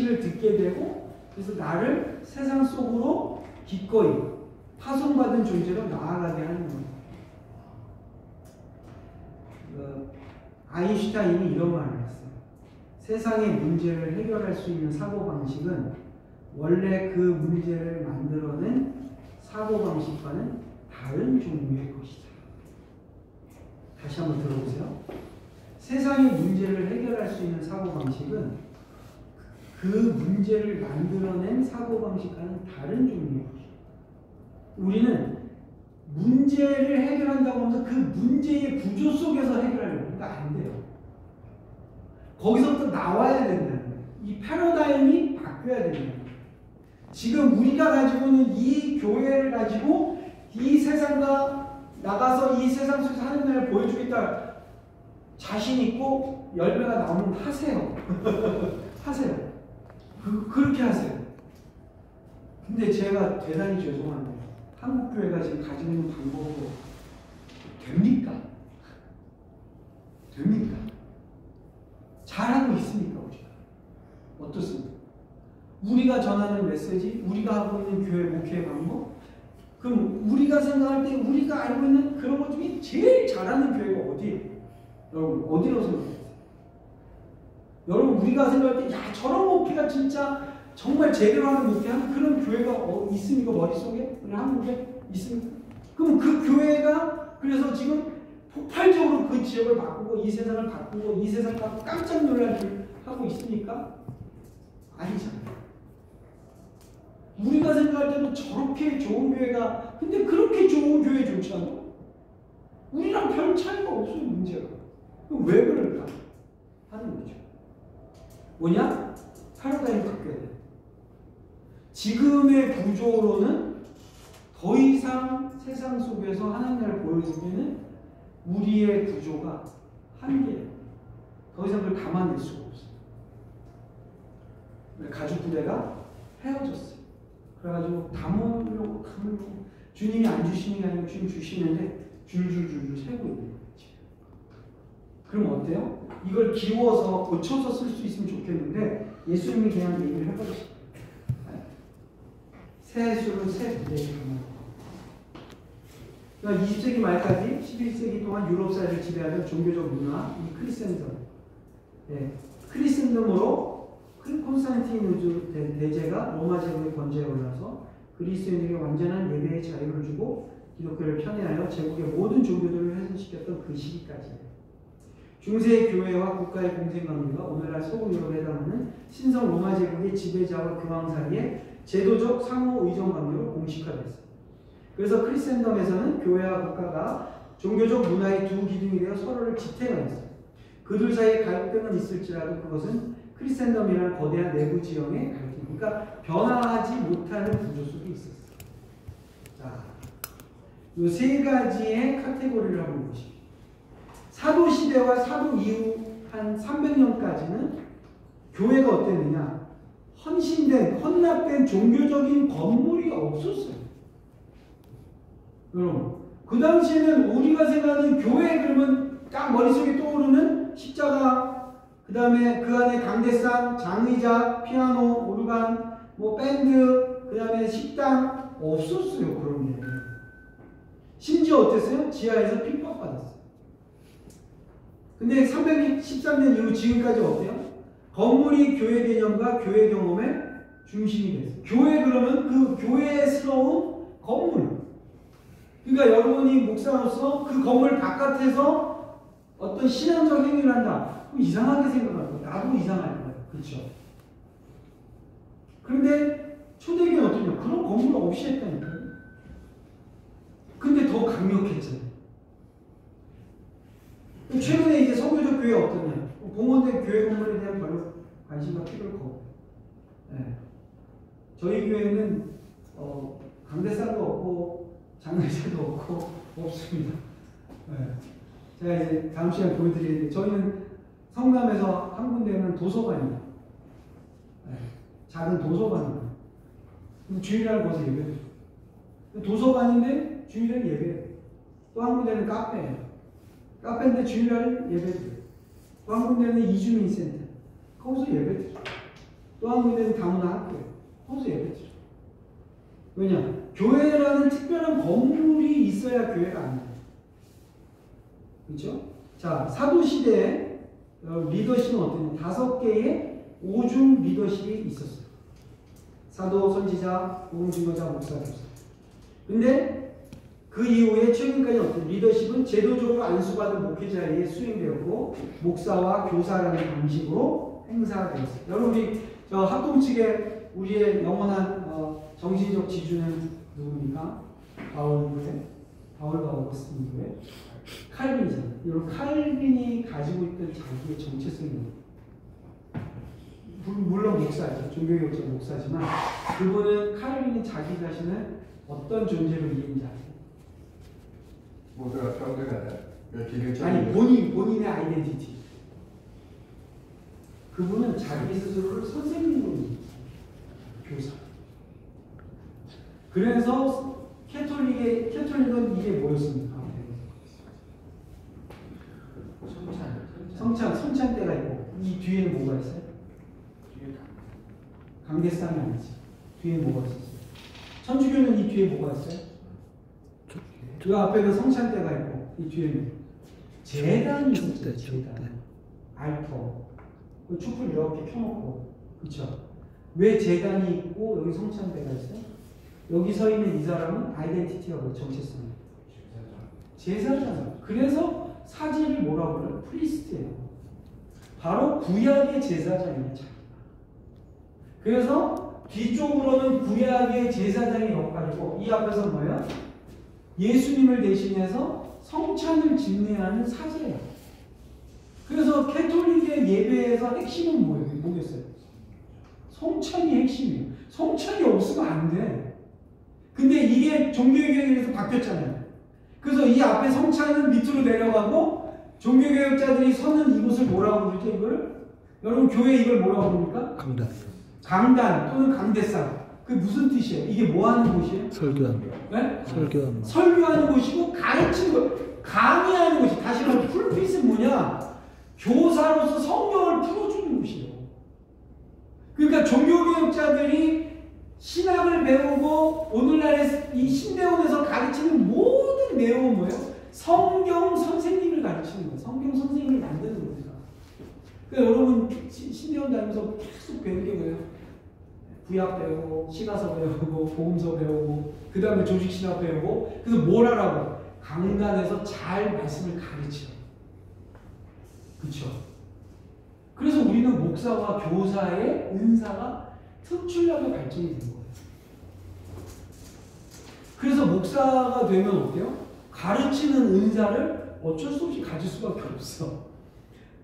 를 듣게 되고, 그래서 나를 세상 속으로 기꺼이 파송받은 존재로 나아가게 하는 거예요. 아인슈타인이 이런 말을 했어요. 세상의 문제를 해결할 수 있는 사고방식은 원래 그 문제를 만들어낸 사고방식과는 다른 종류의 것이다. 다시 한번 들어보세요. 세상의 문제를 해결할 수 있는 사고방식은 그 문제를 만들어낸 사고방식과는 다른 종류의 것이다. 우리는 문제를 해결한다고 하면서 그 문제의 구조 속에서 해결하려고 하니까 안 돼요. 거기서부터 나와야 된다는 거예요. 이 패러다임이 바뀌어야 된다는 거예요. 지금 우리가 가지고 있는 이 교회를 가지고 이 세상과 나가서 이 세상 속에서 하나님을 보여주겠다 자신 있고 열매가 나오면 하세요. 하세요. 그렇게 하세요. 근데 제가 대단히 죄송한데 한국교회가 지금 가지고 있는 방법으로 됩니까? 됩니까? 잘하고 있습니까? 우리가? 어떻습니까? 우리가 전하는 메시지, 우리가 하고 있는 교회 목회 방법, 그럼 우리가 생각할 때 우리가 알고 있는 그런 것 중에 제일 잘하는 교회가 어디예요? 여러분, 어디로 생각하세요? 여러분, 우리가 생각할 때, 야, 저런 목회가 진짜 정말 제대로 하는 목회하는 그런 교회가 있습니까? 머릿속에? 우리 한국에? 있습니까? 그럼 그 교회가 그래서 지금 폭발적으로 그 지역을 바꾸고 이 세상을 바꾸고 이 세상을 바꾸고 깜짝 놀랄 일을 하고 있습니까? 아니잖아요. 우리가 생각할 때도 저렇게 좋은 교회가, 근데 그렇게 좋은 교회조차 우리랑 별 차이가 없어요, 문제가. 그럼 왜 그럴까? 하는 거죠. 뭐냐? 패러다임이 바뀌어야 돼요. 지금의 구조로는 더 이상 세상 속에서 하나님을 보여주기에는 우리의 구조가 한계예요. 더 이상 그걸 담아낼 수가 없어요. 가족 부대가 헤어졌어요. 그래가지고 담으려고 주님이 안 주시는 게 아니고 주님 주시는데 줄줄줄줄 세고 있는 거예요. 그럼 어때요? 이걸 기워서 고쳐서 쓸 수 있으면 좋겠는데 예수님이 그냥 얘기를 해버리셨어요. 새 수를 새 부대에 담아놓고. 그러니까 20세기 말까지 11세기 동안 유럽 사회를 지배하던 종교적 문화, 이 크리스천덤. 네. 크리스천덤으로 콘스탄티누스 대제가 로마 제국의 권좌에 올라서 그리스도인에게 완전한 예배의 자유를 주고 기독교를 편애하여 제국의 모든 종교들을 훼손시켰던 그 시기까지예요. 중세 교회와 국가의 공생관계가 오늘날 서구유럽에 해당하는 신성 로마 제국의 지배자와 교황 사이에 제도적 상호 의존 관계로 공식화됐어요. 그래서 크리스천덤에서는 교회와 국가가 종교적 문화의 두 기둥이 되어 서로를 지탱하였어요. 그들 사이에 갈등은 있을지라도 그것은 크리스천덤이라는 거대한 내부 지형의 갈등, 그러니까 변화하지 못하는 구조 속에 있었어요. 자, 이 세 가지의 카테고리를 한번 보십시오. 사도 시대와 사도 이후 한 300년까지는 교회가 어땠느냐? 헌납된 종교적인 건물이 없었어요. 여러분, 그 당시에는 우리가 생각하는 교회 그러면 딱 머릿속에 떠오르는 십자가, 그 다음에 그 안에 강대상, 장의자, 피아노, 오르간, 뭐 밴드, 그 다음에 식당 없었어요. 그런 게. 심지어 어땠어요? 지하에서 핍박받았어요. 근데 313년 이후 지금까지 어때요? 건물이 교회 개념과 교회 경험의 중심이 됐어요. 교회 그러면 그 교회스러운 건물. 그러니까 여러분이 목사로서 그 건물 바깥에서 어떤 신앙적 행위를 한다. 그럼 이상하게 생각할 거예요. 나도 이상할 거예요. 그렇죠? 그런데 초대교회는 어떠냐? 그런 건물 없이 했다니까요. 근데 더 강력했잖아요. 최근에 이제 서구적 교회 어떠냐? 봉헌된 교회 건물에 대한 별로 관심과 필요가 없고, 네. 저희 교회는 강대상도 없고 장례사도 없고 없습니다. 네. 제가 이제 다음 시간에 보여드리는데 저희는 성남에서 한 군데는 도서관이에요. 네. 작은 도서관이에요. 주일날 거기서 예배해요. 도서관인데 주일날 예배해요. 또 한 군데는 카페예요. 카페인데 주일날 예배드려요. 또 한 군데는 이주민센터. 거기서 예배드려요. 또 한 군데는 다문화 학교예요. 거기서 예배드려. 왜냐? 교회라는 특별한 건물이 있어야 교회가 안 돼요. 그렇죠? 자, 사도시대에 리더십은 어땠냐? 5개의 오중 리더십이 있었어요. 사도, 선지자, 복음증거자, 목사, 교사. 근데 그 이후에 최근까지 어떤 리더십은 제도적으로 안수받은 목회자에 의해 수행되었고 목사와 교사라는 방식으로 행사되었어요. 여러분 우리 저 학동 측에 우리의 영원한 정신적 지주는 누굽니까? 바울과 어거스틴 교회 칼빈이잖아요. 여러분 칼빈이 가지고 있던 자기의 정체성이 물론 목사죠. 종교개혁자 목사지만 그분은 칼빈이 자기 자신을 어떤 존재로 이해했는지 아세요? 모두가 평등하다. 아니 본인의 아이덴티티. 그분은 자기 스스로를 선생님으로 이해했어요. 교사. 그래서 캐톨릭은 이게 뭐였습니까? 성찬 때가 있고 이 뒤에는 뭐가 있어요? 강대상이 아니지. 뒤에 뭐가 있었어요? 천주교는 이 뒤에 뭐가 있어요? 그 앞에는 성찬 때가 있고 이 뒤에는 제단이 있었죠. 제단. 알터. 그 촛불 이렇게 켜놓고 그쵸? 왜 제단이 있고 여기 성찬 때가 있어요? 여기 서 있는 이 사람은 아이덴티티가 뭐 정체성이에요. 제사잖아요. 그래서 사제를 뭐라고 그래요? 프리스트예요. 바로 구약의 제사장이에요. 그래서 뒤쪽으로는 구약의 제사장의 역할이고 이 앞에서 뭐예요? 예수님을 대신해서 성찬을 집례하는 사제예요. 그래서 캐톨릭의 예배에서 핵심은 뭐겠어요? 성찬이 핵심이에요. 성찬이 없으면 안 돼. 근데 이게 종교개혁에서 바뀌었잖아요. 그래서 이 앞에 성찬은 밑으로 내려가고 종교개혁자들이 서는 이곳을 뭐라고 부르죠? 이걸? 여러분 교회 이걸 뭐라고 부릅니까? 강단. 강단 또는 강대상. 그게 무슨 뜻이에요? 이게 뭐 하는 곳이에요? 설교하는 거. 네? 설교하는 거. 설교하는 곳이고 가르치는 것, 강의하는 곳이. 다시 말해 풀핏은 뭐냐? 교사로서 성경을 풀어주는 곳이에요. 그러니까 종교개혁자들이 신학을 배우고 오늘날의 이 신대원에서 가르치는 모든 내용은 뭐예요? 성경 선생님을 가르치는 거예요. 성경 선생님을 만드는 거예요. 그러니까 여러분 신대원 다니면서 계속 배우는 게 뭐예요? 구약 배우고 시가서 배우고 복음서 배우고 그 다음에 조직신학 배우고 그래서 뭘 하라고? 강단에서 잘 말씀을 가르쳐. 그렇죠? 그래서 우리는 목사와 교사의 은사가 특출나게 발전이 된 거예요. 그래서 목사가 되면 어때요? 가르치는 은사를 어쩔 수 없이 가질 수밖에 없어.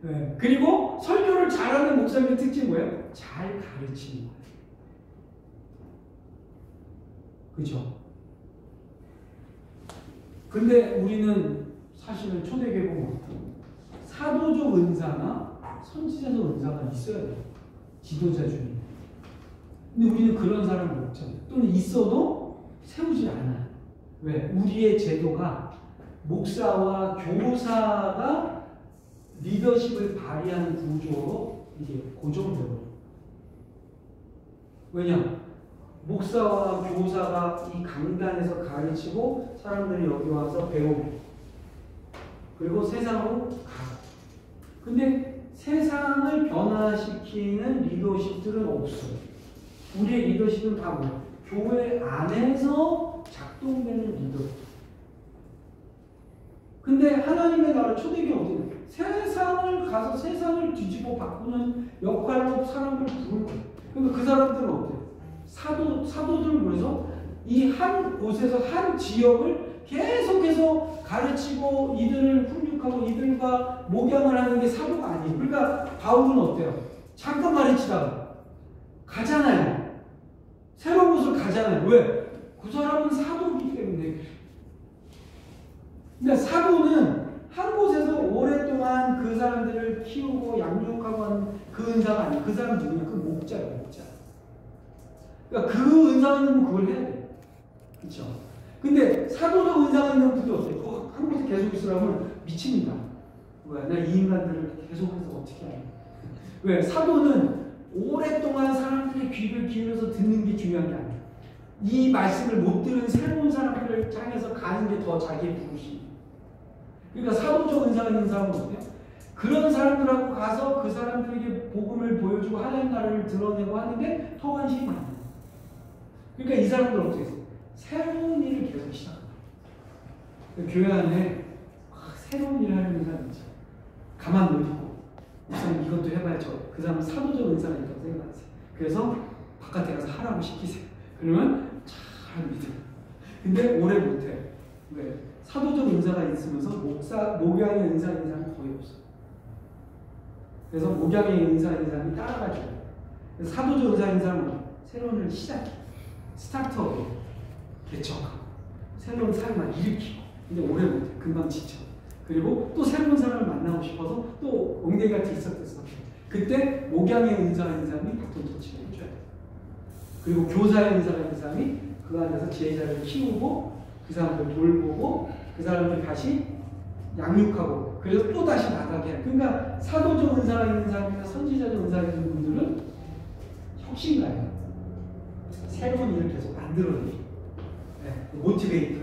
네. 그리고 설교를 잘하는 목사님의 특징이 뭐예요? 잘 가르치는 거예요. 그죠? 근데 우리는 사실은 초대교회 보면 사도적 은사나 선지자적 은사가 있어야 돼요. 지도자 중에. 근데 우리는 그런 사람을 없잖아요. 또는 있어도 세우지 않아요. 왜? 우리의 제도가 목사와 교사가 리더십을 발휘하는 구조로 이게 고정되어요. 왜냐? 목사와 교사가 이 강단에서 가르치고 사람들이 여기 와서 배우고 그리고 세상으로 가. 근데 세상을 변화시키는 리더십들은 없어요. 우리의 리더십은 다 뭐예요? 교회 안에서 작동되는 리더. 근데 하나님의 나라 초대교회 어디는 세상을 가서 세상을 뒤집어 바꾸는 역할로 사람들을 부른 거예요. 그러니까 그 사람들은 어때요? 사도들을 보내서 이 한 곳에서 한 지역을 계속해서 가르치고 이들을 훈육하고 이들과 목양을 하는 게 사도가 아니에요. 그러니까 바울은 어때요? 잠깐 가르치다가 가잖아요. 새로운 곳을 가잖아요. 왜? 그 사람은 사도이기 때문에. 그러니까 사도는 한 곳에서 오랫동안 그 사람들을 키우고 양육하고 하는 그 은사가 아니에요. 그 사람은 누구냐? 그 목자예요. 목자. 그러니까 그 은사가 있는 그걸 해야 돼요. 그렇죠? 근데 사도적 은사가 있는 분도 어때요? 그 한 곳에 계속 있으라면 미칩니다. 왜? 내가 이 인간들을 계속해서 어떻게 하냐? 왜? 사도는 오랫동안 사람들의 귀를 기울여서 듣는 게 중요한 게 아니에요. 이 말씀을 못 들은 새로운 사람들을 향해서 가는 게 더 자기의 부르심. 그러니까 사도적 은사가 있는 사람은 어때요? 그런 사람들하고 가서 그 사람들에게 복음을 보여주고 하나님 나라를 드러내고 하는데 더 관심이 많아요. 그러니까 이 사람들 어떻게 했어요? 새로운 일을 계속 시작합니다. 교회 안에 새로운 일을 하는 사람이 있죠. 가만 못 있고 우선 이것도 해봐야죠. 그 사람은 사도적 은사가 있다고 생각하세요. 그래서 바깥에 가서 하라고 시키세요. 그러면 잘합니다. 근데 오래 못해. 왜? 사도적 은사가 있으면서 목양의 은사가 있는 사람이 거의 없어요. 그래서 목양의 은사가 있는 사람이 따라가줘요. 그래서 사도적 은사가 있는 사람은 새로운 일을 시작해. 스타트업에 개척하고 새로운 삶을 일으키고 근데 오래 못해. 금방 지쳐. 그리고 또 새로운 사람을 만나고 싶어서 또 엉덩이가 들썩들썩해. 그때 목양의 은사가 있는 사람이 바톤 터치를 해줘야 돼. 그리고 교사의 은사가 있는 사람이 그 안에서 제자를 키우고 그 사람들 돌보고 그 사람들 다시 양육하고 그래서 또 다시 나가게 해. 그러니까 사도적 은사가 있는 사람이나 선지자적 은사가 있는 분들은 혁신가예요. 새로운 일을 계속 만들어내죠. 네, 모티베이터,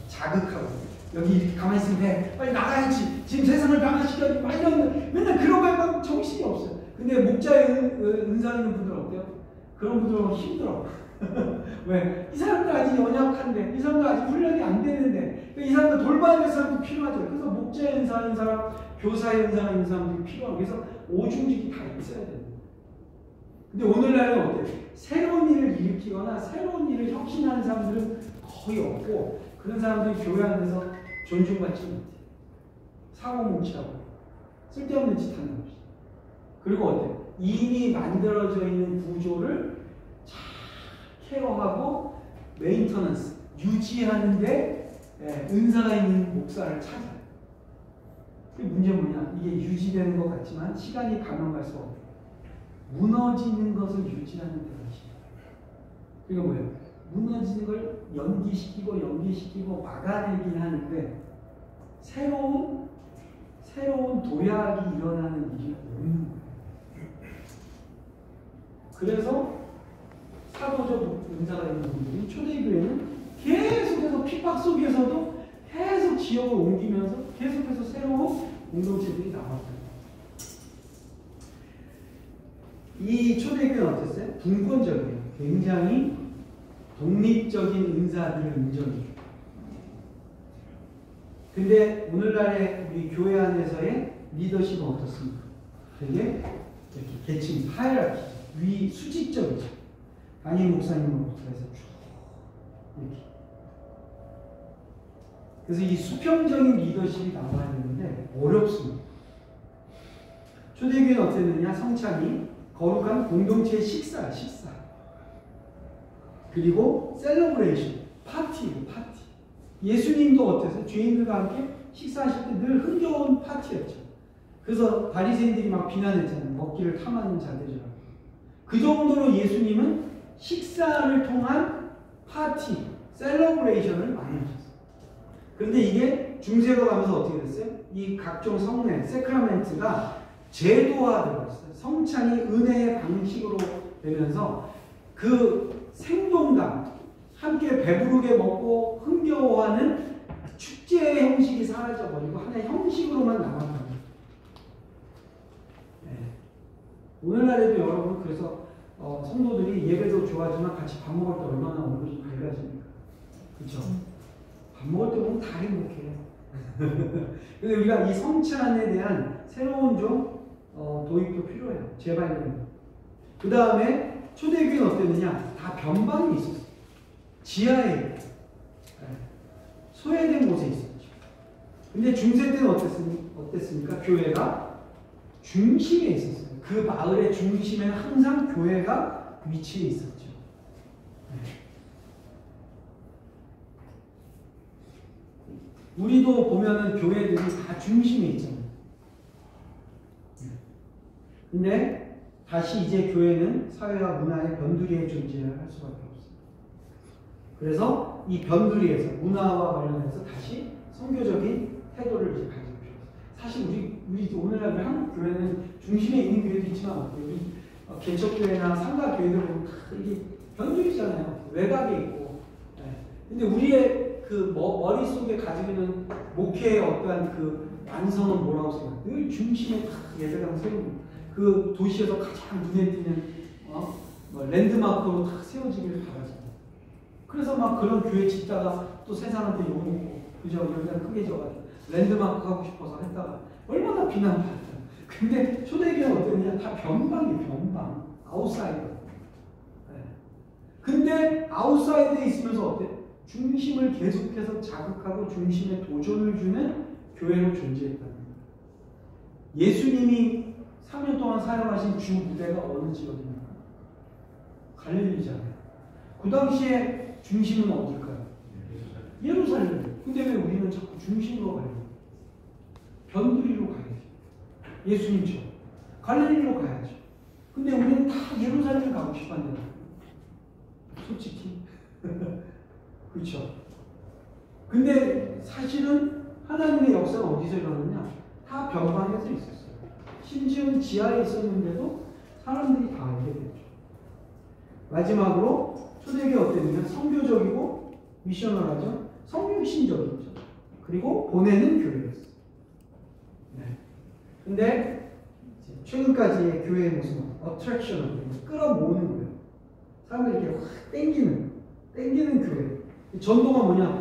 자극하고 여기 이렇게 가만히 있으면 돼. 빨리 나가야지. 지금 세상을 변화시켜야지. 막 이런 맨날 그런 거에 막 정신이 없어요. 근데 목자의 은사 있는 분들은 어때요? 그런 분들은 힘들어. 왜? 이 사람들 아직 연약한데, 이 사람들 아직 훈련이 안 되는데, 이 사람들 돌봐야 될 사람도 필요하죠. 그래서 목자의 은사 있는 사람, 교사의 은사가 있는 사람들이 필요하고, 그래서 오중직이 다 있어야 돼요. 근데 오늘날은 어때요? 새로운 일을 일으키거나 새로운 일을 혁신하는 사람들은 거의 없고, 그런 사람들이 교회 안에서 존중받지 못해요. 사고 뭉치하고, 쓸데없는 짓 하는 것이죠. 그리고 어때요? 이미 만들어져 있는 구조를 잘 케어하고 메인터넌스, 유지하는데 은사가 있는 목사를 찾아요. 그 문제는 뭐냐? 이게 유지되는 것 같지만 시간이 가면 갈수록 무너지는 것을 유지하는 데가 있어요. 그러니까 뭐예요? 무너지는 걸 연기시키고 막아내긴 하는데 새로운 도약이 일어나는 일이 없는 거예요. 그래서 사도적 은사가 있는 분들이 초대교회는 계속해서 핍박 속에서도 계속 지역을 옮기면서 계속해서 새로운 공동체들이 나왔어요. 이 초대교회는 어땠어요? 분권적이에요. 굉장히 독립적인 은사들을 인정해요. 근데 오늘날의 우리 교회 안에서의 리더십은 어떻습니까? 되게 이렇게 계층, 하이라키, 위 수직적이죠. 담임 목사님으로부터 해서 쭉 이렇게. 그래서 이 수평적인 리더십이 나와야 되는데 어렵습니다. 초대교회는 어땠느냐? 성찬이 거룩한 공동체의 식사. 그리고 셀러브레이션, 파티. 예수님도 어땠어요? 죄인들과 함께 식사하실 때 늘 흥겨운 파티였죠. 그래서 바리새인들이 막 비난했잖아요. 먹기를 탐하는 자들이라고. 그 정도로 예수님은 식사를 통한 파티, 셀러브레이션을 많이 하셨어요. 그런데 이게 중세로 가면서 어떻게 됐어요? 이 각종 성례, 세크라멘트가 제도화되고 있어요. 성찬이 은혜의 방식으로 되면서 그 생동감, 함께 배부르게 먹고 흥겨워하는 축제의 형식이 사라져버리고 하나의 형식으로만 남았다. 네. 오늘날에도 여러분 그래서 성도들이 예배도 좋아하지만 같이 밥 먹을 때 얼마나 얼굴이 밝아집니까? 그렇죠? 밥 먹을 때 보면 다 행복해요. 근데 우리가 이 성찬에 대한 새로운 좀 도입도 필요해요. 재발견. 그 다음에 초대교회는 어땠느냐? 다 변방이 있었어요. 지하에 소외된 곳에 있었죠. 근데 중세 때는 어땠습니까? 교회가 중심에 있었어요. 그 마을의 중심에는 항상 교회가 위치해 있었죠. 우리도 보면은 교회들이 다 중심에 있잖아요. 근데 다시 이제 교회는 사회와 문화의 변두리에 존재할 수밖에 없어요. 그래서 이 변두리에서 문화와 관련해서 다시 선교적인 태도를 이제 가질 필요가 있어요. 사실 우리 오늘날 한국 교회는 중심에 있는 교회도 있지만 우리 개척교회나 상가교회들 보면 다 이게 변주이잖아요. 외곽에 있고. 근데 우리의 그 머릿속에 가지고 있는 목회의 어떠한 그 완성은 뭐라고 생각해요? 늘 중심에 다 예배당 세우고 그 도시에서 가장 눈에 띄는 랜드마크로 다 세워지길 바라잖아요. 그래서 막 그런 교회 짓다가 또 세상한테 욕먹고 그죠? 여기가 크게 져가지고 랜드마크 하고 싶어서 했다가 얼마나 비난받았어요. 근데 초대교회는 어떠냐? 다 변방이에요. 변방. 아웃사이더. 근데 아웃사이드에 있으면서 어때? 중심을 계속해서 자극하고 중심에 도전을 주는 교회로 존재했다는 거예요. 예수님이 3년 동안 사역하신 주 무대가 어느 지역입니까? 갈릴리잖아요. 그 당시에 중심은 어딜까요? 예루살렘. 근데 왜 우리는 자꾸 중심으로 가요? 변두리로 가야지. 예수님처럼. 갈릴리로 가야죠. 근데 우리는 다 예루살렘 가고 싶었는데. 솔직히. 그렇죠. 근데 사실은 하나님의 역사가 어디서 일어났냐? 다 변방에서 있었어요. 심지어는 지하에 있었는데도 사람들이 다 알게 됐죠. 마지막으로 초대교회 어땠냐면 선교적이고 미셔널하죠. 성육신적이죠. 그리고 보내는 교회였어요. 네. 근데 최근까지의 교회의 모습은 어트랙션을 끌어모으는 거예요. 사람들이 이렇게 확 땡기는 교회. 전도가 뭐냐?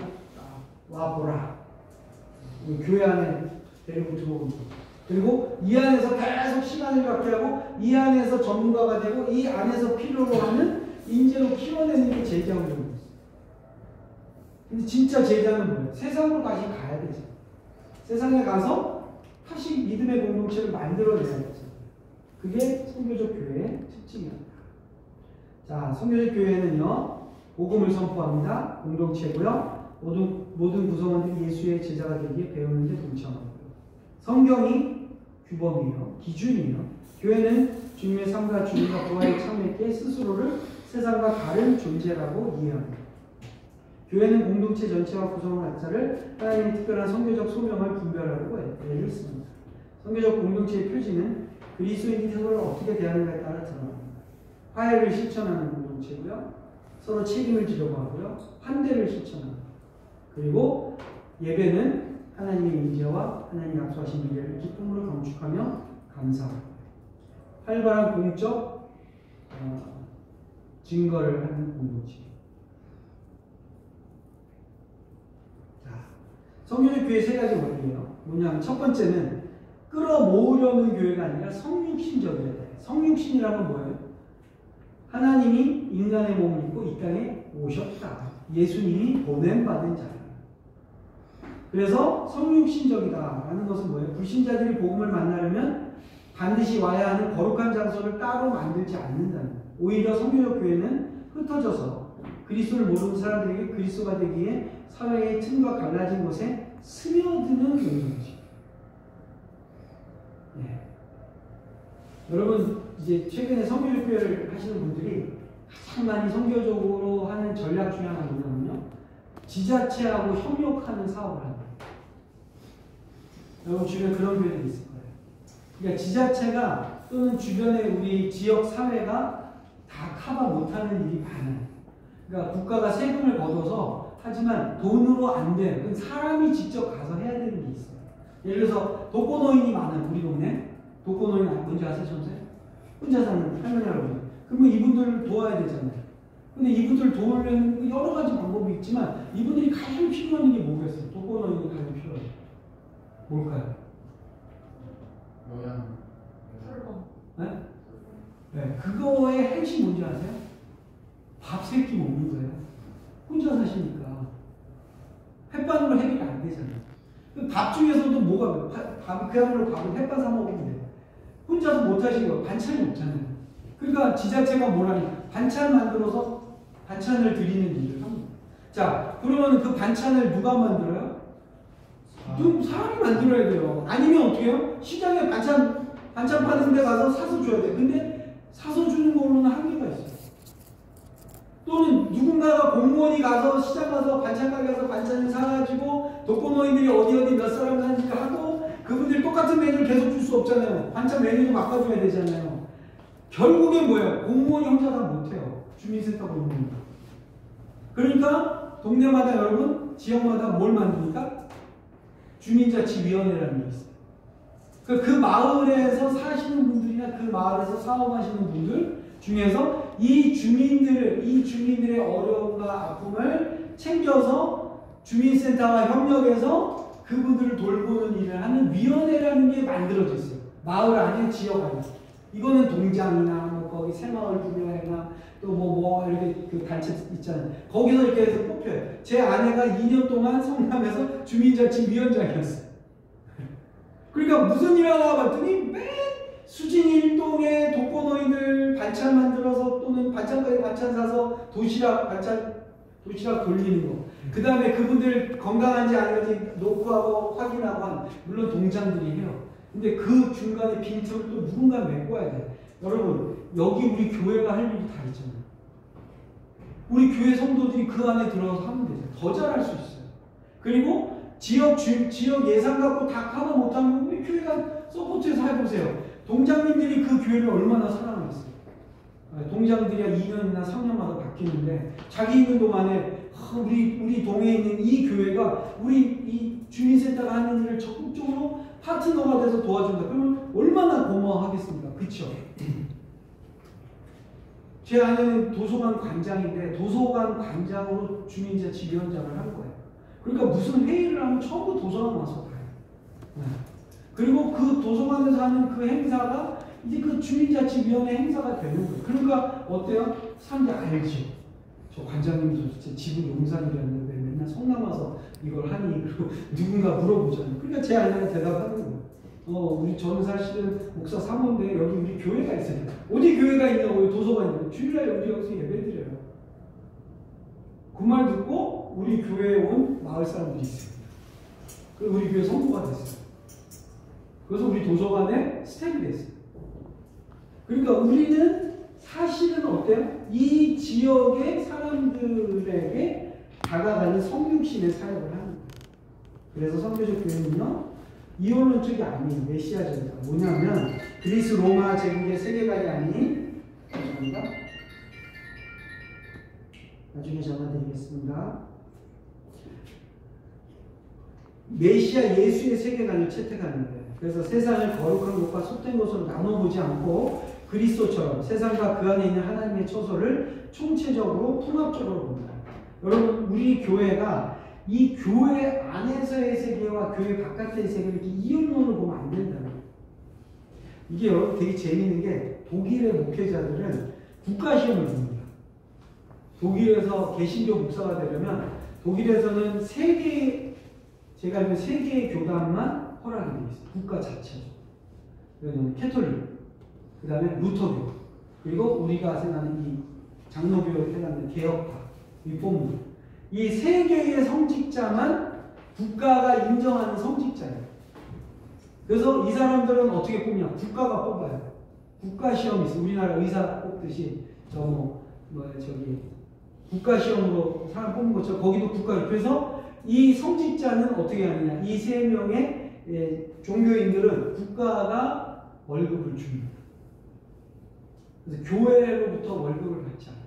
와보라. 교회 안에 데리고 들어오는 거. 그리고 이 안에서 계속 시간을 갖게 하고 이 안에서 전문가가 되고 이 안에서 필요로 하는 인재로 키워내는 게 제자훈련인 거예요. 근데 진짜 제자는 뭐예요? 세상으로 다시 가야 되죠. 세상에 가서 다시 믿음의 공동체를 만들어내야 되죠. 그게 선교적 교회의 특징이에요. 자, 선교적 교회는요, 복음을 선포합니다. 공동체고요. 모든 구성원들이 예수의 제자가 되기에 배우는 데 동참하고요. 성경이 규범이에요. 기준이에요. 교회는 주님의 삶과 주님과 부활에 참여했기에 스스로를 세상과 다른 존재라고 이해합니다. 교회는 공동체 전체와 구성원 각자를 하나님의 특별한 선교적 소명을 분별하려고 애를 씁니다. 선교적 공동체의 표지는 그리스도인이 서로를 어떻게 대하는가에 따라 드러납니다. 화해를 실천하는 공동체고요. 서로 책임을 지려고 하고요. 환대를 실천합니다. 그리고 예배는 하나님의 임재와 하나님이 약속하신 미래를 기쁨으로 감축하며 감사합니다. 활발한 공적 증거를 하는 공동체. 자, 성교적 교회 세 가지 원리예요. 뭐냐면 첫 번째는 끌어모으려는 교회가 아니라 성육신적이어야 돼. 성육신이라는 뭐예요? 하나님이 인간의 몸을 입고 이 땅에 오셨다. 예수님이 보냄받은 자예요. 그래서 성육신적이다라는 것은 뭐예요? 불신자들이 복음을 만나려면 반드시 와야 하는 거룩한 장소를 따로 만들지 않는다는 거예요. 오히려 성교적 교회는 흩어져서 그리스도를 모르는 사람들에게 그리스도가 되기에 사회의 틈과 갈라진 곳에 스며드는 공동체. 네. 여러분 이제 최근에 성교적 교회를 하시는 분들이 가장 많이 성교적으로 하는 전략 중에 하나가 뭐냐면요, 지자체하고 협력하는 사업을 합니다. 여러분 주변에 그런 교회들이 있을 거예요. 그러니까 지자체가 또는 주변의 우리 지역 사회가 다 커버 못하는 일이 많아요. 그러니까 국가가 세금을 걷어서 하지만 돈으로 안 돼. 그건 사람이 직접 가서 해야 되는 게 있어요. 예를 들어서 독거노인이 많아요. 우리 동네. 독거노인 뭔지 아세요? 혼자 사는 할머니 할아버지. 그러면 이분들을 도와야 되잖아요. 근데 이분들 도우려는 여러 가지 방법이 있지만 이분들이 가장 필요한 게 뭐겠어요? 독거노인이 가장 필요해요. 뭘까요? 요양. 네? 네, 그거의 핵심 뭔지 아세요? 밥 세 끼 먹는 거예요. 혼자 사시니까 햇반으로 해결이 안 되잖아요. 밥 중에서도 뭐가 그야말로 밥은 햇반 사 먹으면 돼요. 혼자서 못 하시는 거 반찬이 없잖아요. 그러니까 지자체가 뭐라니 반찬 만들어서 반찬을 드리는 일을 합니다. 자, 그러면 그 반찬을 누가 만들어요? 사람이 만들어야 돼요. 아니면 어떻게 해요? 시장에 반찬 파는 데 가서 사서 줘야 돼. 근데 사서 주는 걸로는 한계가 있어요. 또는 누군가가 공무원이 가서 시장 가서 반찬 가게 가서 반찬을 사가지고 독거노인들이 어디 몇 사람 사니까 하고 그분들이 똑같은 메뉴를 계속 줄 수 없잖아요. 반찬 메뉴도 바꿔줘야 되잖아요. 결국엔 뭐예요? 공무원이 혼자 다 못해요. 주민센터 공무원이. 그러니까 동네마다 여러분 지역마다 뭘 만듭니까? 주민자치위원회라는 게 있어요. 그 마을에서 사시는 분들이나 그 마을에서 사업하시는 분들 중에서 이 주민들의 어려움과 아픔을 챙겨서 주민센터와 협력해서 그분들을 돌보는 일을 하는 위원회라는 게 만들어져 있어요. 마을 안에, 지역 안에. 이거는 동장이나 뭐 거기 새마을 분야회나 또 뭐 이렇게 그 단체 있잖아요. 거기서 이렇게 해서 뽑혀요. 제 아내가 2년 동안 성남에서 주민자치위원장이었어요. 그러니까 무슨 일 하나 봤더니 맨 수진 일동에 독거노인들 반찬 만들어서 또는 반찬가게 반찬 사서 도시락 돌리는 거. 그 다음에 그분들 건강한지 아닌지 노크하고 확인하고 하는, 물론 동장들이 해요. 근데 그 중간에 빈틈을 또 누군가 메꿔야 돼. 여러분, 여기 우리 교회가 할 일이 다 있잖아요. 우리 교회 성도들이 그 안에 들어가서 하면 되죠. 더 잘할 수 있어요. 그리고 지역 예산 갖고 다 커버 못하면 우리 교회가 서포트해서 해보세요. 동장님들이 그 교회를 얼마나 사랑하겠어요. 동장들이 2년이나 3년마다 바뀌는데 자기 있는 동안에 우리 동에 있는 이 교회가 우리 이 주민센터가 하는 일을 적극적으로 파트너가 돼서 도와준다. 그러면 얼마나 고마워하겠습니까? 그렇죠? 제 아내는 도서관 관장인데 도서관 관장으로 주민자치위원장을 한 거예요. 그러니까 무슨 회의를 하면 처음부터 도서관 와서 봐요. 그리고 그 도서관에서 하는 그 행사가 이제 그 주민자치위원회 행사가 되는 거예요. 그러니까 어때요? 사람들이 알죠. 저 관장님도 제 집은 용산이었는데 맨날 성남 와서 이걸 하니? 그리고 누군가 물어보잖아요. 그러니까 제 아내가 대답하는 거예요. 저는 사실은 목사 사모인데 여기 우리 교회가 있어요. 어디 교회가 있냐고요? 도서관이 있냐고. 주일날 우리 여기서 예배드려요. 그 말 듣고 우리 교회에 온 마을 사람들이 있어요. 그리고 우리 교회 성도가 됐어요. 그래서 우리 도서관에 스텝이 됐어요. 그러니까 우리는 사실은 어때요? 이 지역의 사람들에게 다가가는 성육신의 사역을 하는 거예요. 그래서 선교적 교회는요, 이원론적이 아닌 메시아적이다. 뭐냐면 그리스 로마 제국의 세계관이 아닌, 죄송합니다. 나중에 전화드리겠습니다. 메시아 예수의 세계관을 채택하는 거예요. 그래서 세상을 거룩한 것과 속된 것으로 나눠보지 않고 그리스도처럼 세상과 그 안에 있는 하나님의 처소를 총체적으로 통합적으로 본다. 여러분, 우리 교회가 이 교회 안에서의 세계와 교회 바깥의 세계를 이렇게 이윤론을 보면 안 된다는 거예요. 이게 여러분 되게 재미있는 게 독일의 목회자들은 국가시험을 봅니다. 독일에서 개신교 목사가 되려면 독일에서는 제가 알기로 3개의 교단만 허락이 되어 있어요. 국가 자체로. 캐톨릭, 그 다음에 루터교, 그리고 우리가 생각하는 이 장로교에 해당하는 개혁파, 리폼. 이 3개의 성직자만 국가가 인정하는 성직자예요. 그래서 이 사람들은 어떻게 뽑냐? 국가가 뽑아요. 국가시험이 있어요. 우리나라 의사 뽑듯이 국가시험으로 사람 뽑는 것처럼 거기도 국가. 그래서 이 성직자는 어떻게 하느냐? 이 3명의 종교인들은 국가가 월급을 줍니다. 그래서 교회로부터 월급을 받지 않아요.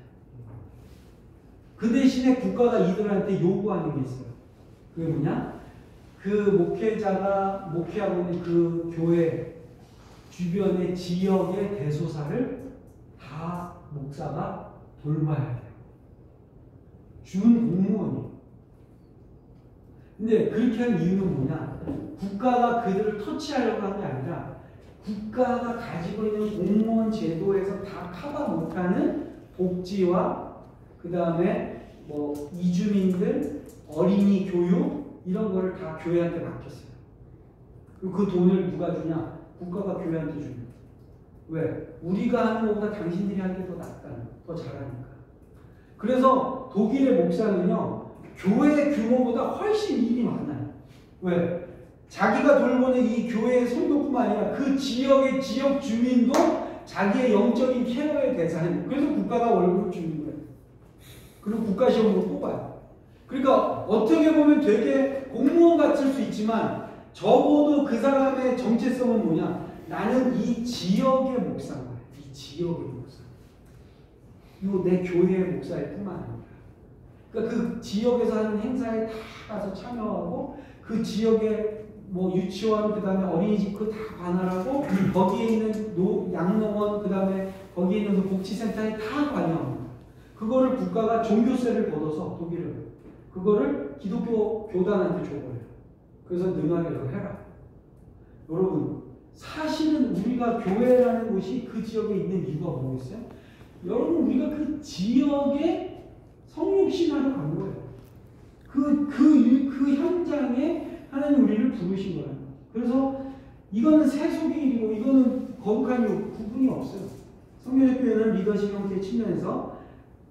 그 대신에 국가가 이들한테 요구하는 게 있어요. 그게 뭐냐? 그 목회자가 목회하고 있는 그 교회 주변의 지역의 대소사를 다 목사가 돌봐야 돼요. 준 공무원이에요. 근데 그렇게 한 이유는 뭐냐? 국가가 그들을 터치하려고 한 게 아니라 국가가 가지고 있는 공무원 제도에서 다 커버 못하는 복지와 그 다음에 이주민들, 어린이 교육 이런 거를 다 교회한테 맡겼어요. 그리고 그 돈을 누가 주냐? 국가가 교회한테 줍니다. 왜? 우리가 하는 것보다 당신들이 하는 게 더 낫다는, 더 잘하니까. 그래서 독일의 목사는요, 교회 규모보다 훨씬 일이 많아요. 왜? 자기가 돌보는 이 교회의 성도뿐만 아니라 그 지역의 지역 주민도 자기의 영적인 케어의 대상이에요. 그래서 국가가 월급을 주는 거예요. 그리고 국가시험으로 뽑아요. 그러니까 어떻게 보면 되게 공무원 같을 수 있지만 적어도 그 사람의 정체성은 뭐냐? 나는 이 지역의 목사인 거예요. 이 지역의 목사. 이거 내 교회의 목사일 뿐만 아니라. 그러니까 그 지역에서 하는 행사에 다 가서 참여하고 그 지역의 뭐 유치원 그다음에 어린이집 그 다 관할하고 거기에 있는 양로원 그다음에 거기에 있는 그 복지센터에 다 관여합니다. 그거를 국가가 종교세를 걷어서 독일은 그거를 기독교 교단한테 줘버려요. 그래서 능하게 그거 해라. 여러분 사실은 우리가 교회라는 곳이 그 지역에 있는 이유가 뭐겠어요? 여러분 우리가 그 지역에 성육신하러 간 거예요. 그 현장에 하나님 우리를 부르신 거예요. 그래서 이거는 세속의 일이고 이거는 거룩한 구분이 없어요. 성경적 교회는 리더십 형태의 측면에서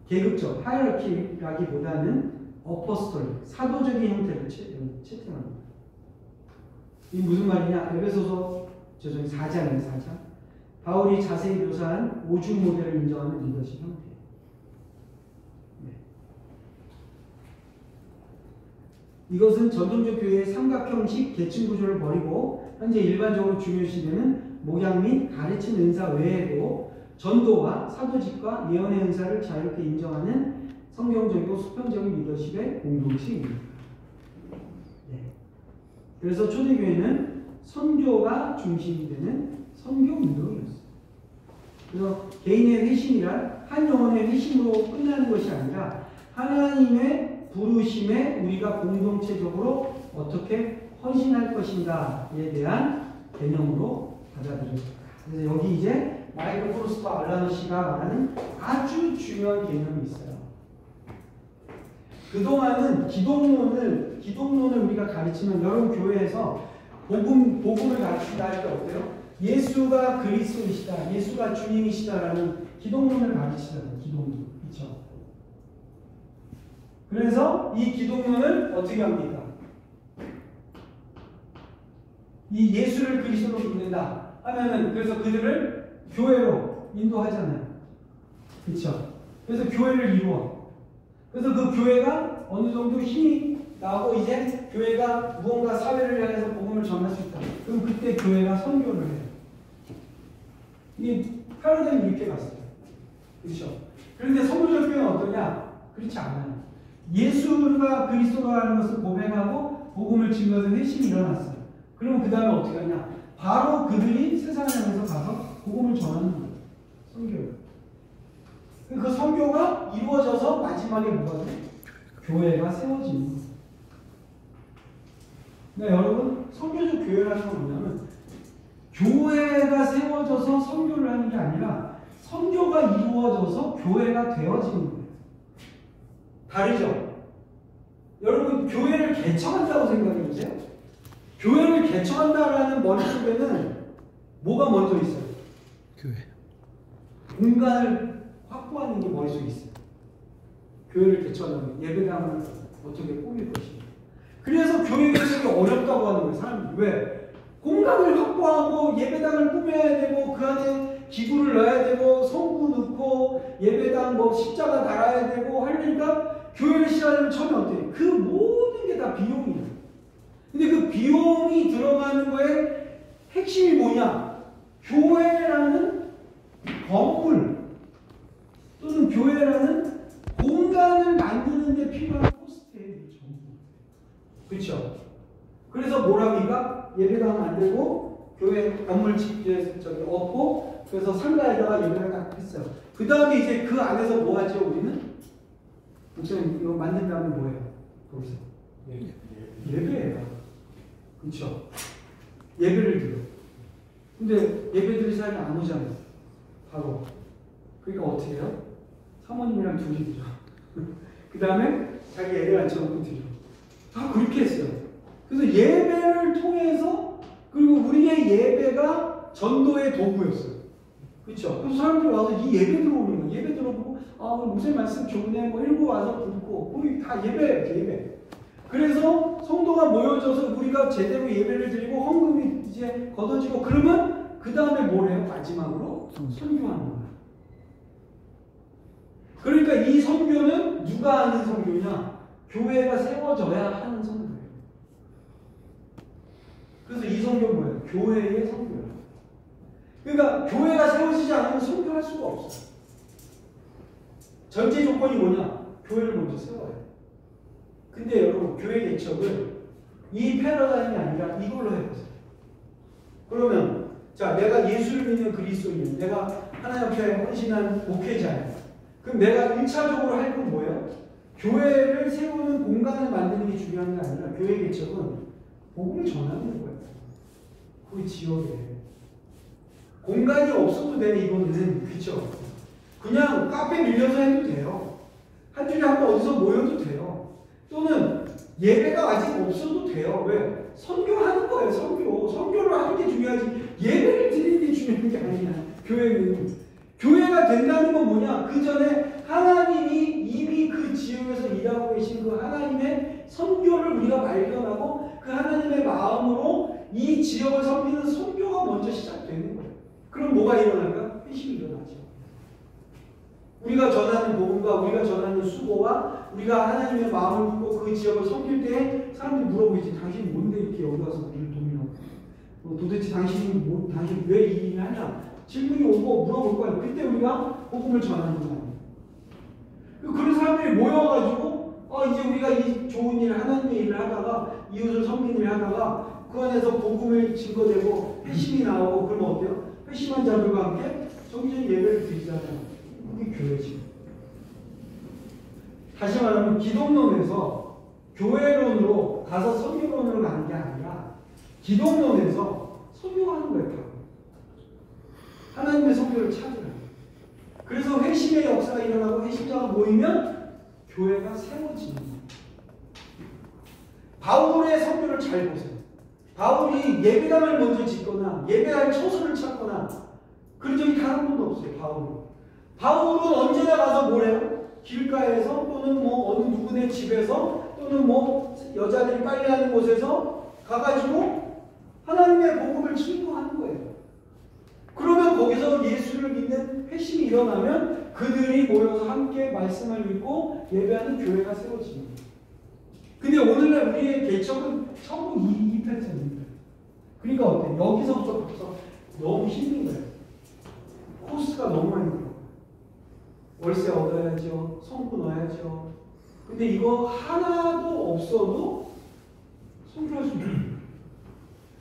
계급적, 하이라키라기보다는 어퍼스톨릭, 사도적인 형태를 채택합니다. 이게 무슨 말이냐? 에베소서 4장이에요, 4장. 바울이 자세히 묘사한 오중 모델을 인정하는 리더십 형태. 네. 이것은 전통적 교회의 삼각형식 계층 구조를 버리고 현재 일반적으로 중요시되는 목양 및 가르친 은사 외에도 전도와 사도직과 예언의 은사를 자유롭게 인정하는 성경적이고 수평적인 리더십의 공동체입니다. 네. 그래서 초대교회는 선교가 중심이 되는 선교운동이었어요. 그래서 개인의 회심이란 한 영혼의 회심으로 끝나는 것이 아니라 하나님의 부르심에 우리가 공동체적으로 어떻게 헌신할 것인가에 대한 개념으로 받아들여집니다. 그래서 여기 이제 마이클 프로스트 알라노 씨가 말하는 아주 중요한 개념이 있어요. 그동안은 기독론을 우리가 가르치면 여러분 교회에서 복음을 가르친다 할 때 어때요? 예수가 그리스도이시다, 예수가 주님이시다라는 기독론을 가르치잖아요. 기독론, 그렇죠? 그래서 이 기독론을 어떻게 합니까? 이 예수를 그리스도로 믿는다 하면은 그래서 그들을 교회로 인도하잖아요. 그렇죠? 그래서 교회를 이루어. 그래서 그 교회가 어느 정도 힘이 나고 이제 교회가 무언가 사회를 향해서 복음을 전할 수 있다. 그럼 그때 교회가 선교를 해요. 이 패러다임이 이렇게 갔어요. 그렇죠? 그런데 선교적 교회는 어떠냐? 그렇지 않아요. 예수가 그리스도라는 것을 고백하고 복음을 증거하는 회심이 일어났어요. 그럼 그 다음에 어떻게 하냐? 바로 그들이 세상을 향해서 가서 복음을 전하는 거예요. 선교를. 그 선교가 이루어져서 마지막에 뭐가 돼? 교회가 세워지는 거예요. 그러니까 여러분 선교적 교회라는 건 뭐냐면 교회가 세워져서 선교를 하는 게 아니라 선교가 이루어져서 교회가 되어지는 거예요. 다르죠? 여러분 교회를 개척한다고 생각해 보세요. 교회를 개척한다라는 머릿속에는 뭐가 먼저 있어요? 교회. 공간을 확보하는 게 머릿속에 있어요. 교회를 개척하려면 예배당을 어떻게 꾸밀 것인가. 그래서 교회 개척이 어렵다고 하는 거예요. 사람들이. 왜? 공간을 확보하고 예배당을 꾸며야 되고 그 안에 기구를 넣어야 되고 성구 넣고 예배당 뭐 십자가 달아야 되고 하려니까 교회를 시작하려면 처음에 어때요? 그 모든 게 다 비용이에요. 근데 그 비용이 들어가는 거에 핵심이 뭐냐? 교회라는 건물 또는 교회라는 공간을 만드는 데 필요한 코스트예요. 전부. 그렇죠? 그래서 뭐랍니까? 예배당 만들고 교회 건물 얻고 그래서 상가에다가 예배를 딱 했어요. 그 다음에 이제 그 안에서 뭐 하죠 우리는? 목사님 이거 만든 다음에 뭐예요? 거기서 예배예요. 그렇죠? 예배를 드려. 근데 예배 드릴 사람이 안 오잖아요. 바로. 그러니까 어떻게 해요? 사모님이랑 둘이 드려. 그 다음에 자기 애를 앉혀놓고 드려. 다 그렇게 했어요. 그래서 예배를 통해서 그리고 우리의 예배가 전도의 도구였어요. 그렇죠? 그래서 사람들이 와서 이 예배 들어오는 거예요. 예배 들어보고 목사님 말씀 좋네 뭐 이러고 와서 듣고 우리 다 예배. 그래서 성도가 모여져서 우리가 제대로 예배를 드리고 헌금이 이제 걷어지고 그러면 그 다음에 뭘 해요? 마지막으로 선교하는 거예요. 그러니까 이 선교는 누가 하는 선교냐? 교회가 세워져야 하는 선교예요. 그래서 이 선교는 뭐예요? 교회의 선교예요. 그러니까 교회가 세워지지 않으면 선교할 수가 없어. 전제 조건이 뭐냐? 교회를 먼저 세워야 돼. 근데 여러분, 교회 개척을 이 패러다임이 아니라 이걸로 해보세요. 그러면 자, 내가 예수를 믿는 그리스도인, 내가 하나님 앞에 헌신한 목회자야. 그럼 내가 1차적으로 할 건 뭐예요? 교회를 세우는 공간을 만드는 게 중요한 게 아니라 교회 개척은 복음을 전하는 거예요. 그 지역에. 공간이 없어도 되는 이거는, 그쵸? 그냥 카페 밀려서 해도 돼요. 한 주에 한 번 어디서 모여도 돼요. 또는 예배가 아직 없어도 돼요. 왜? 선교하는 거예요. 선교를 하는 게 중요하지 예배를 드리는 게 중요한 게 아니야. 교회가 된다는 건 뭐냐? 그 전에 하나님이 이미 그 지역에서 일하고 계신 그 하나님의 선교를 우리가 발견하고 그 하나님의 마음으로 이 지역을 섬기는 선교가 먼저 시작되는 거예요. 그럼 뭐가 일어날까? 회심이 일어나죠. 우리가 전하는 복음과 우리가 전하는 수고와 우리가 하나님의 마음을 품고 그 지역을 섬길 때 사람들이 물어보지. 당신이 뭔데 이렇게 여기 와서 우리를 도민하고 도대체 당신 왜 이 일을 하냐? 질문이 오고 물어볼 거예요. 그때 우리가 복음을 전하는 거예요. 그런 사람들이 모여가지고 이제 우리가 이 좋은 일, 하나님의 일을 하다가 이웃을 섬기는 일을 하다가 그 안에서 복음을 증거되고 회심이 나오고 그러면 어때요? 회심한 자들과 함께 정기적인 예배를 드리잖아요. 그게 교회지. 다시 말하면 기독론에서 교회론으로 가서 선교론으로 가는 게 아니라 기독론에서 선교하는 거예요. 하나님의 선교를 찾으라. 그래서 회심의 역사가 일어나고 회심자가 모이면 교회가 세워지는 거예요. 바울의 선교를 잘 보세요. 바울이 예배당을 먼저 짓거나 예배할 처소를 찾거나 그런 적이 단 한 번도 없어요. 바울은 언제나 가서 뭐래요? 길가에서 또는 뭐 어느 누구네 집에서 또는 뭐 여자들이 빨래하는 곳에서 가가지고 하나님의 복음을 증거하는 거예요. 그러면 거기서 예수를 믿는 회심이 일어나면 그들이 모여서 함께 말씀을 읽고 예배하는 교회가 세워집니다. 근데 오늘날 우리의 개척은 전부 이 패턴입니다. 그러니까 어때? 여기서부터 벌써 너무 힘든 거예요. 코스가 너무 많이 들어. 월세 얻어야죠. 성부 넣어야죠. 근데 이거 하나도 없어도 선교할 수 있는.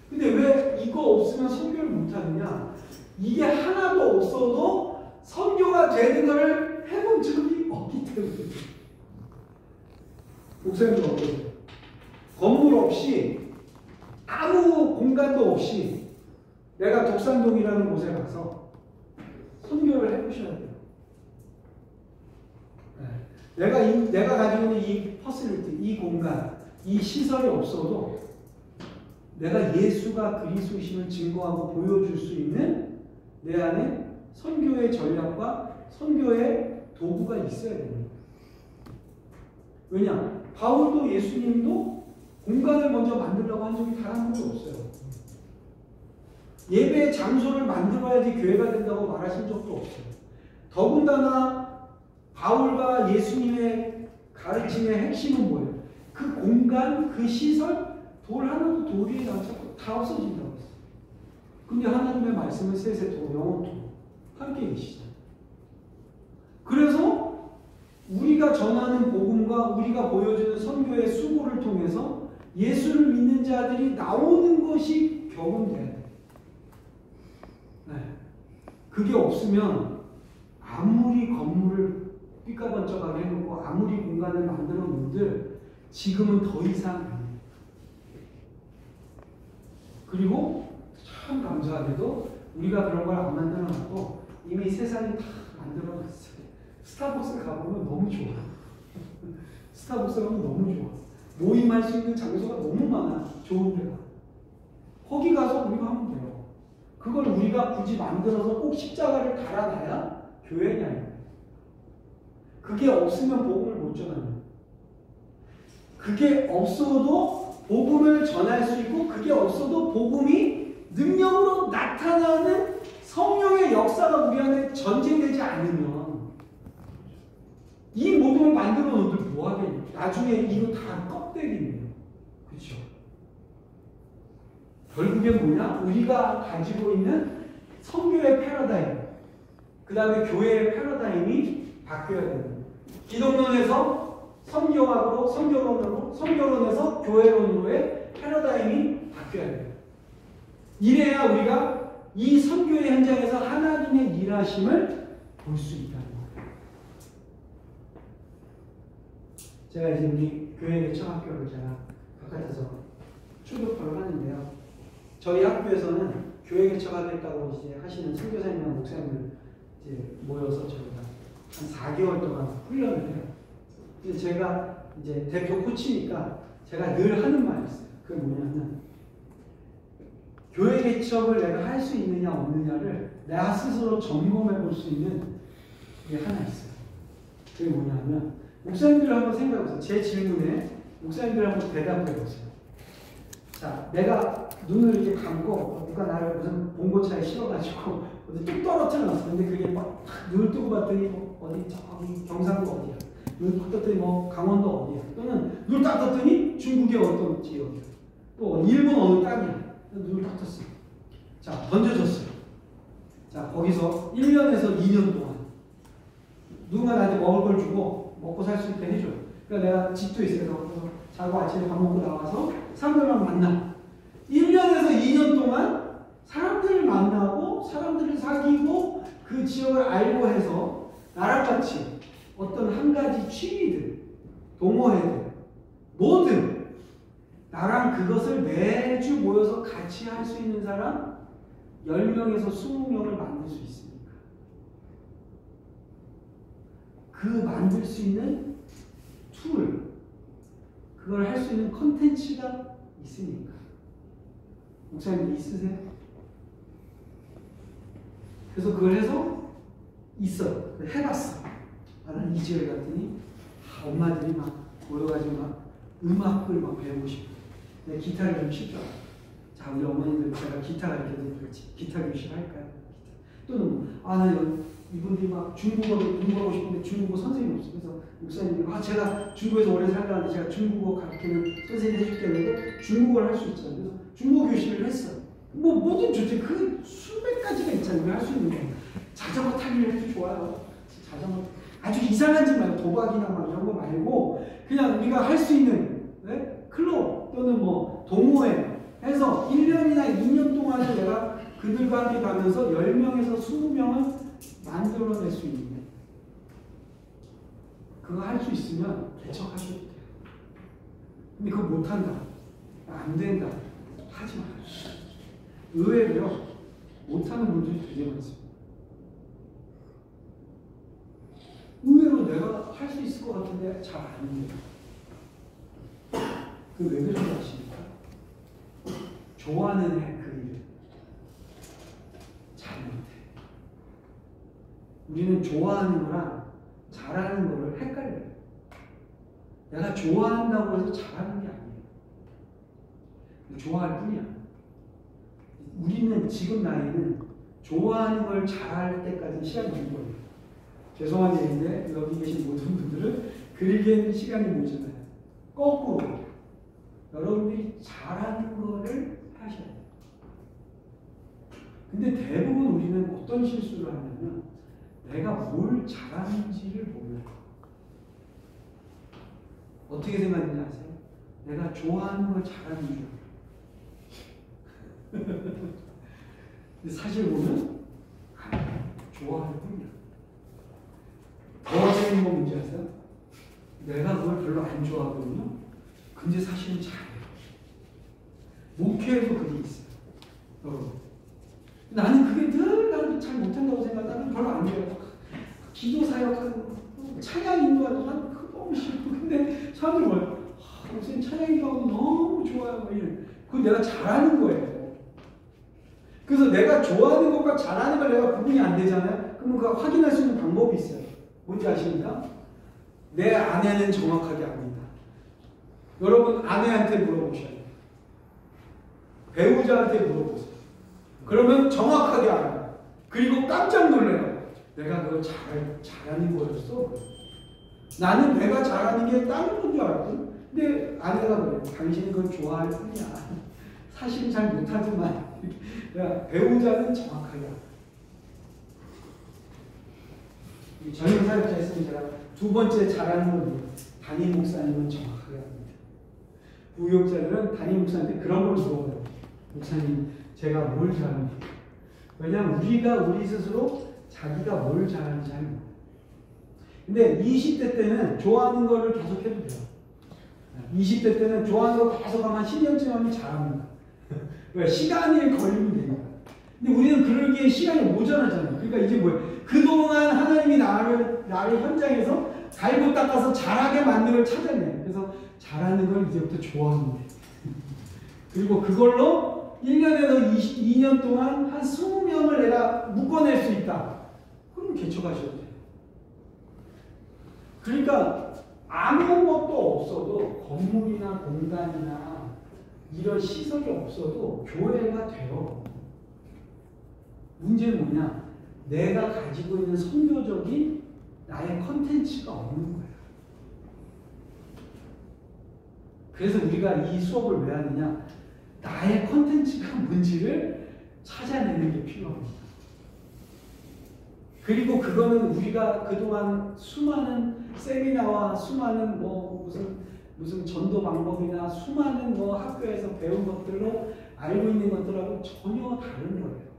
근데 왜 이거 없으면 선교를 못하느냐? 이게 하나도 없어도 선교가 되는 것을 해본 적이 없기 때문에. 목사님도 어떠세요? 건물 없이 아무 공간도 없이 내가 독산동이라는 곳에 가서 선교를 해보셔야 돼요. 내가 가지고 있는 이 퍼실리티, 이 공간, 이 시설이 없어도 내가 예수가 그리스도이심을 증거하고 보여줄 수 있는 내 안에 선교의 전략과 선교의 도구가 있어야 됩니다. 왜냐? 바울도 예수님도 공간을 먼저 만들려고 한 적이 단 한 번도 없어요. 예배의 장소를 만들어야지 교회가 된다고 말하신 적도 없어요. 더군다나 바울과 예수님의 가르침의 핵심은 뭐예요? 그 공간, 그 시설, 돌 하나도 돌 위에 남자고 다 없어진다고 했어요. 근데 하나님의 말씀은 세세토록 영원토록 함께 계시잖아요. 그래서 우리가 전하는 복음과 우리가 보여주는 선교의 수고를 통해서 예수를 믿는 자들이 나오는 것이 경험돼야 돼요. 네. 그게 없으면 아무리 건물을 삐까번쩍하게 해놓고 아무리 공간을 만들어 놓은들 지금은 더 이상 그리고 참 감사하게도 우리가 그런 걸 안 만들어 놨고 이미 세상이 다 만들어 놨어요. 스타벅스 가보면 너무 좋아. 스타벅스 가면 너무 좋아. 모임할 수 있는 장소가 너무 많아. 좋은 데가. 거기 가서 우리가 하면 돼요. 그걸 우리가 굳이 만들어서 꼭 십자가를 달아놔야 교회냐. 그게 없으면 복음을 못 전하는. 그게 없어도 복음을 전할 수 있고 그게 없어도 복음이 능력으로 나타나는 성령의 역사가 우리 안에 전제되지 않으면 이 모든 걸 만들어 놓들 뭐 하겠냐. 나중에 이거 다 껍데기네요. 그렇죠? 결국에 뭐냐? 우리가 가지고 있는 선교의 패러다임, 그 다음에 교회의 패러다임이 바뀌어야 됩니다. 기독론에서 선교학으로, 선교론으로, 선교론에서 교회론으로의 패러다임이 바뀌어야 돼요. 이래야 우리가 이 선교의 현장에서 하나님의 일하심을 볼 수 있다는 거예요. 제가 이제 우리 교회 개척학교를 제가 바깥에서 출교를 하는데요. 저희 학교에서는 교회 개척하겠다고 이제 하시는 선교사님이나 목사님들 이제 모여서 저희가 한 4개월 동안 훈련을 해요. 근데 제가 이제 대표 코치니까 제가 늘 하는 말이 있어요. 그게 뭐냐면 교회 개척을 내가 할 수 있느냐 없느냐를 내가 스스로 점검해 볼 수 있는 게 하나 있어요. 그게 뭐냐면 목사님들 한번 생각해 보세요. 제 질문에 목사님들 한번 대답해 보세요. 자, 내가 눈을 이렇게 감고 누가 나를 무슨 봉고차에 실어가지고 어디 뚝 떨어뜨려 놨어. 근데 그게 막 눈을 뜨고 봤더니 뭐 어디 저기 경상도 어디야. 눈을 딱 떴더니 뭐 강원도 어디야. 또는 눈을 딱 떴더니 중국의 어떤 지역이야. 또 일본 어느 땅이야. 눈을 딱 떴어. 자, 던져졌어요. 자, 거기서 1년에서 2년 동안 누군가 나한테 먹을 걸 주고 먹고 살 수 있게 해줘. 그러니까 내가 집도 있어요. 그래서 자고 아침에 밥 먹고 나와서 사람들만 만나. 1년에서 2년 동안 사람들을 만나고 사람들을 사귀고 그 지역을 알고 해서 나랑 같이 어떤 한 가지 취미들, 동호회들, 뭐든 나랑 그것을 매주 모여서 같이 할 수 있는 사람 10명에서 20명을 만들 수 있습니까? 그 만들 수 있는 툴, 그걸 할 수 있는 컨텐츠가 있습니까? 목사님들 있으세요? 그래서 그걸 해서 있어요. 해봤어. 나는 이지엘 갔더니 엄마들이 막 모여가지고 막 음악을 막 배우고 싶어. 내가 기타를 좀 칠 줄 알아. 자, 우리 어머니들 제가 기타 가르쳐도 그렇지. 기타 교실 할까요? 또는 나 이분들이 막 중국어를 공부하고 싶은데 중국어 선생님이 없어. 그래서 목사님이 제가 중국에서 오래 살다는데 제가 중국어 가르치는 선생님 해줄게요. 그래서 중국어를 할 수 있잖아요. 그래서 중국어 교실을 했어. 뭐 뭐든 좋지. 그 수백 가지가 있잖아요. 할 수 있는 거. 자전거 타기를 해도 좋아요. 자전거 아주 이상한 짓 말고 도박이나 막 이런 거 말고 그냥 우리가 할 수 있는 클럽 또는 뭐 동호회 해서 1년이나 2년 동안을 내가 그들과 함께 가면서 10명에서 20명을 만들어낼 수 있는데 그거 할 수 있으면 개척하셔도 돼요. 근데 그거 못한다. 안 된다. 하지 마요. 의외로요. 못하는 분들이 되게 많습니다. 의외로 내가 할 수 있을 것 같은데 잘 안 돼요. 그 왜 그런지 아십니까? 좋아하는 그 일을 잘 못해. 우리는 좋아하는 거랑 잘하는 거를 헷갈려요. 내가 좋아한다고 해서 잘하는 게 아니에요. 좋아할 뿐이야. 우리는 지금 나이는 좋아하는 걸 잘할 때까지 시간이 없는 거예요. 죄송한 얘기인데 여기 계신 모든 분들은 그리기에는 시간이 모자라요. 거꾸로 여러분들이 잘하는 거를 하셔야 돼요. 근데 대부분 우리는 어떤 실수를 하냐면 내가 뭘 잘하는지를 몰라요. 어떻게 생각하는지 아세요? 내가 좋아하는 걸 잘하는 줄 알아요. 근데 사실 보면 좋아할 뿐이야. 더 재밌는 건 뭔지 아세요? 내가 그걸 별로 안 좋아하거든요. 근데 사실은 잘해요. 목회에도 그게 있어요. 나는 그게 늘 나는 잘 못한다고 생각. 나는 별로 안 좋아해요. 기도 사역하고 찬양 인도하고 난 그거 너무 싫고. 근데 사람들 뭐예요? 목사님 찬양 인도하고 너무 좋아요. 그건 내가 잘하는 거예요. 그래서 내가 좋아하는 것과 잘하는 걸 내가 구분이 안 되잖아요. 그러면 그거 확인할 수 있는 방법이 있어요. 뭔지 아십니까? 내 아내는 정확하게 압니다. 여러분 아내한테 물어보셔야 돼요. 배우자한테 물어보세요. 그러면 정확하게 알아요. 그리고 깜짝 놀라요. 내가 그걸 잘하는 거였어. 나는 내가 잘하는 게 다른 건 줄 알았거든. 근데 아내가 그래요. 당신은 그걸 좋아할 뿐이야. 사실은 잘 못하지만 배우자는 정확하게 알아요. 전임 사역자 했으면 제가 두 번째 잘하는 건 담임 목사님은 정확하게 합니다. 부역자들은 담임 목사님한테 그런 걸 물어봐요. 목사님, 제가 뭘 잘합니까? 왜냐하면 우리 스스로 자기가 뭘 잘하는지 잘 몰라요. 근데 20대 때는 좋아하는 거를 계속 해도 돼요. 20대 때는 좋아하는 거 계속 하면 10년쯤 하면 잘합니다. 왜? 시간이 걸리면 되니까. 근데 우리는 그러기에 시간이 모자라잖아요. 그러니까 이제 뭐예요? 그동안 하나님이 나를 현장에서 갈고 닦아서 잘하게 만드는 걸 찾아내요. 그래서 잘하는 걸 이제부터 좋아하는 거예요. 그리고 그걸로 1년에서 2년 동안 한 20명을 내가 묶어낼 수 있다. 그럼 개척하셔도 돼요. 그러니까 아무것도 없어도 건물이나 공간이나 이런 시설이 없어도 교회가 돼요. 문제는 뭐냐? 내가 가지고 있는 선교적인 나의 컨텐츠가 없는 거예요. 그래서 우리가 이 수업을 왜 하느냐? 나의 컨텐츠가 뭔지를 찾아내는 게 필요합니다. 그리고 그거는 우리가 그동안 수많은 세미나와 수많은 무슨 전도 방법이나 수많은 학교에서 배운 것들로 알고 있는 것들하고 전혀 다른 거예요.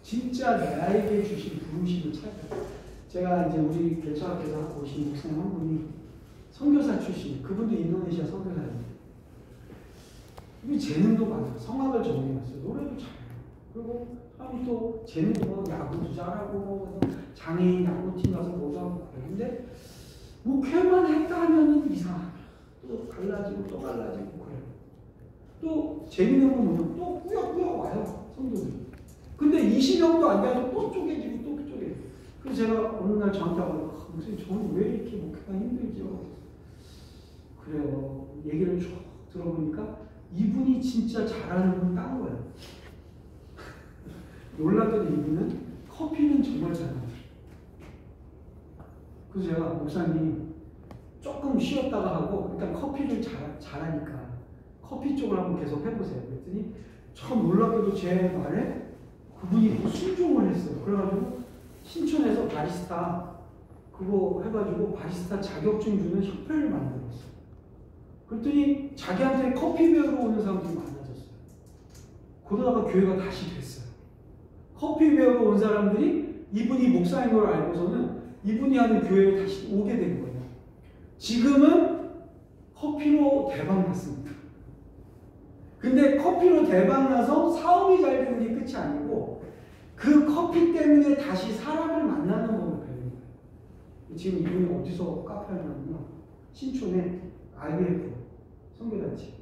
진짜 나에게 주신 부르심을 찾아요. 제가 이제 우리 개척학교에서 오신 목사님 한 분이 선교사 출신, 그분도 인도네시아 선교사입니다. 이 재능도 많아요. 성악을 전공했어요. 노래도 잘해요. 그리고 사람이 또 재능도 야구도 잘하고 장애인 야구팀 가서 뭐도 하고 그래요. 근데 목회만 했다 하면 이상하다. 또 갈라지고 또 갈라지고 그래요. 또 재밌는 건 뭐냐면 또 꾸역꾸역 와요. 성도들이. 근데 20년도 안 돼서 또 쪼개지고 또 쪼개지고. 그래서 제가 어느 날 저한테 와서 목사님 저는 왜 이렇게 목회가 힘들죠? 그래요. 얘기를 쭉 들어보니까 이분이 진짜 잘하는 분 딴 거예요. 놀랍게도 이분은 커피는 정말 잘합니다. 그래서 제가 목사님 조금 쉬었다가 하고 일단 커피를 잘하니까 커피 쪽을 한번 계속 해보세요. 그랬더니 참 놀랍게도 제 말에 그분이 순종을 했어요. 그래가지고 신촌에서 바리스타 그거 해가지고 바리스타 자격증 주는 협회를 만들었어요. 그랬더니 자기한테 커피 배우러 오는 사람들이 많아졌어요. 그러다가 교회가 다시 됐어요. 커피 배우러 온 사람들이 이분이 목사인 걸 알고서는 이분이 하는 교회에 다시 오게 된 거예요. 지금은 커피로 대박 났습니다. 근데 커피로 대박 나서 사업이 잘 되는 게 끝이 아니고 그 커피 때문에 다시 사람을 만나는 법을 배우는 거예요. 지금 이분이 어디서 카페 하냐면요. 신촌에 IBF 선교단체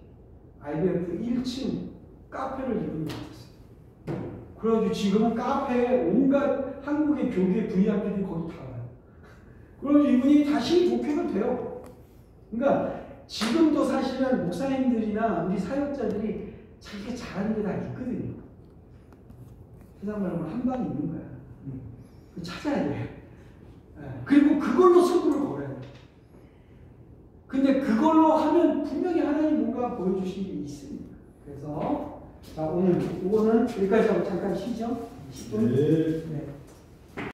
IBF 1층 카페를 이분이 만들었어요. 그래가지고 지금은 카페에 온갖 한국의 교계 VIP들이 거기 다 와요. 그래가지고 이분이 다시 목회가 돼요. 그러니까 지금도 사실은 목사님들이나 우리 사역자들이 자기가 잘하는 게 다 있거든요. 세상 말로 한 방이 있는 거야. 찾아야 돼. 그리고 그걸로 승부를 걸어야 돼. 근데 그걸로 하면 분명히 하나님 뭔가 보여주신 게 있습니다. 그래서 자 오늘 이거는 여기까지 하고 잠깐 쉬죠. 10분. 네.